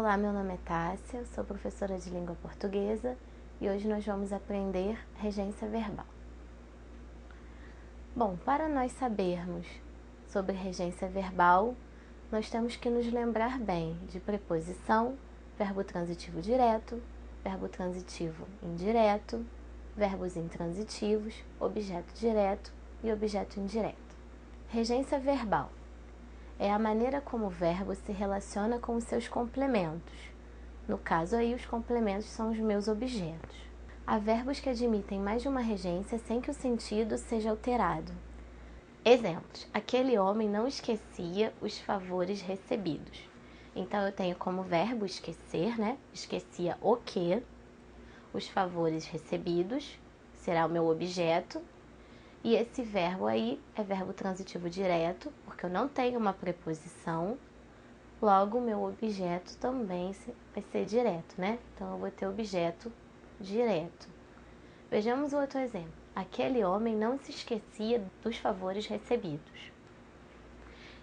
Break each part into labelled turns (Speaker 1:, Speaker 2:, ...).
Speaker 1: Olá, meu nome é Tássia, sou professora de língua portuguesa e hoje nós vamos aprender regência verbal. Bom, para nós sabermos sobre regência verbal, nós temos que nos lembrar bem de preposição, verbo transitivo direto, verbo transitivo indireto, verbos intransitivos, objeto direto e objeto indireto. Regência verbal é a maneira como o verbo se relaciona com os seus complementos. No caso aí, os complementos são os meus objetos. Há verbos que admitem mais de uma regência sem que o sentido seja alterado. Exemplos: aquele homem não esquecia os favores recebidos. Então eu tenho como verbo esquecer, né? Esquecia o que. Os favores recebidos será o meu objeto. E esse verbo aí é verbo transitivo direto, porque eu não tenho uma preposição, logo o meu objeto também vai ser direto, né? Então eu vou ter objeto direto. Vejamos o outro exemplo. Aquele homem não se esquecia dos favores recebidos.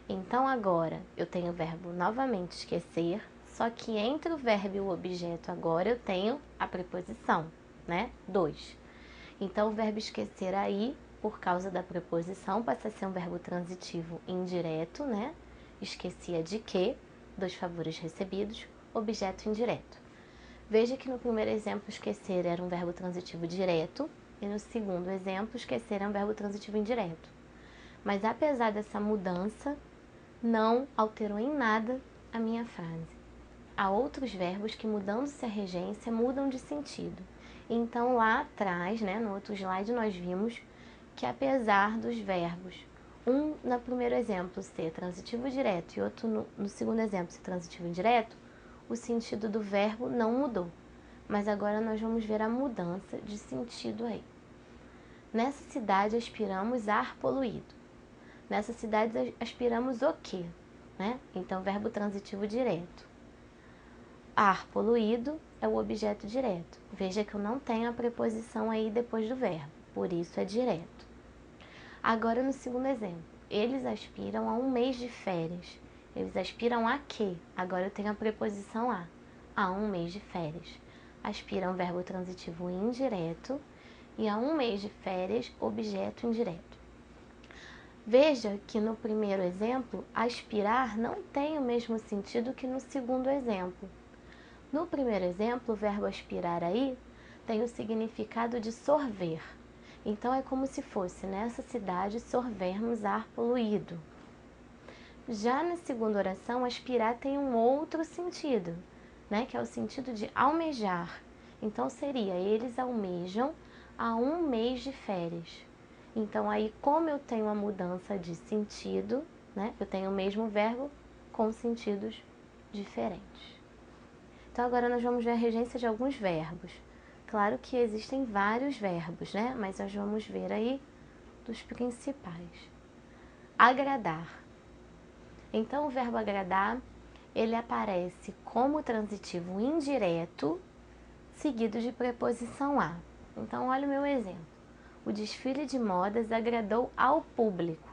Speaker 1: Então agora eu tenho o verbo novamente esquecer, só que entre o verbo e o objeto agora eu tenho a preposição, né? Dois. Então o verbo esquecer aí, por causa da preposição, passa a ser um verbo transitivo indireto, né? Esquecia de quê? Dos favores recebidos, objeto indireto. Veja que no primeiro exemplo, esquecer era um verbo transitivo direto e no segundo exemplo, esquecer é um verbo transitivo indireto. Mas apesar dessa mudança, não alterou em nada a minha frase. Há outros verbos que, mudando-se a regência, mudam de sentido. Então, lá atrás, né, no outro slide, nós vimos que apesar dos verbos, um no primeiro exemplo ser transitivo direto e outro no segundo exemplo ser transitivo indireto, o sentido do verbo não mudou. Mas agora nós vamos ver a mudança de sentido aí. Nessa cidade aspiramos ar poluído. Nessa cidade aspiramos o quê? Né? Então, verbo transitivo direto. Ar poluído é o objeto direto. Veja que eu não tenho a preposição aí depois do verbo, por isso é direto. Agora no segundo exemplo, eles aspiram a um mês de férias. Eles aspiram a quê? Agora eu tenho a preposição a um mês de férias. Aspiram verbo transitivo indireto e a um mês de férias, objeto indireto. Veja que no primeiro exemplo, aspirar não tem o mesmo sentido que no segundo exemplo. No primeiro exemplo, o verbo aspirar aí tem o significado de sorver. Então, é como se fosse nessa cidade sorvermos ar poluído. Já na segunda oração, aspirar tem um outro sentido, né? Que é o sentido de almejar. Então, seria, eles almejam a um mês de férias. Então, aí, como eu tenho a mudança de sentido, né? Eu tenho o mesmo verbo com sentidos diferentes. Então, agora nós vamos ver a regência de alguns verbos. Claro que existem vários verbos, né? Mas nós vamos ver aí dos principais. Agradar. Então, o verbo agradar, ele aparece como transitivo indireto, seguido de preposição a. Então, olha o meu exemplo. O desfile de modas agradou ao público.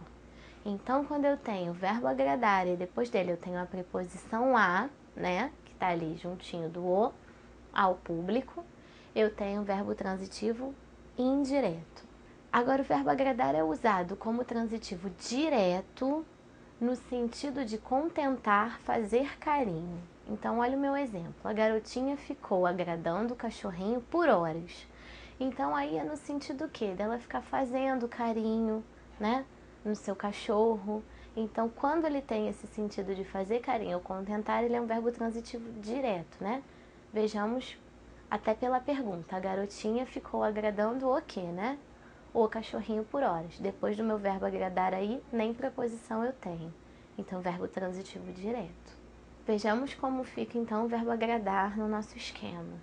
Speaker 1: Então, quando eu tenho o verbo agradar e depois dele eu tenho a preposição a, né? Que está ali juntinho do o, ao público, eu tenho o verbo transitivo indireto. Agora, o verbo agradar é usado como transitivo direto no sentido de contentar, fazer carinho. Então, olha o meu exemplo. A garotinha ficou agradando o cachorrinho por horas. Então, aí é no sentido quê? Dela ficar fazendo carinho, né? No seu cachorro. Então, quando ele tem esse sentido de fazer carinho ou contentar, ele é um verbo transitivo direto, né? Vejamos até pela pergunta. A garotinha ficou agradando o quê, né? O cachorrinho por horas. Depois do meu verbo agradar aí, nem preposição eu tenho. Então, verbo transitivo direto. Vejamos como fica, então, o verbo agradar no nosso esquema.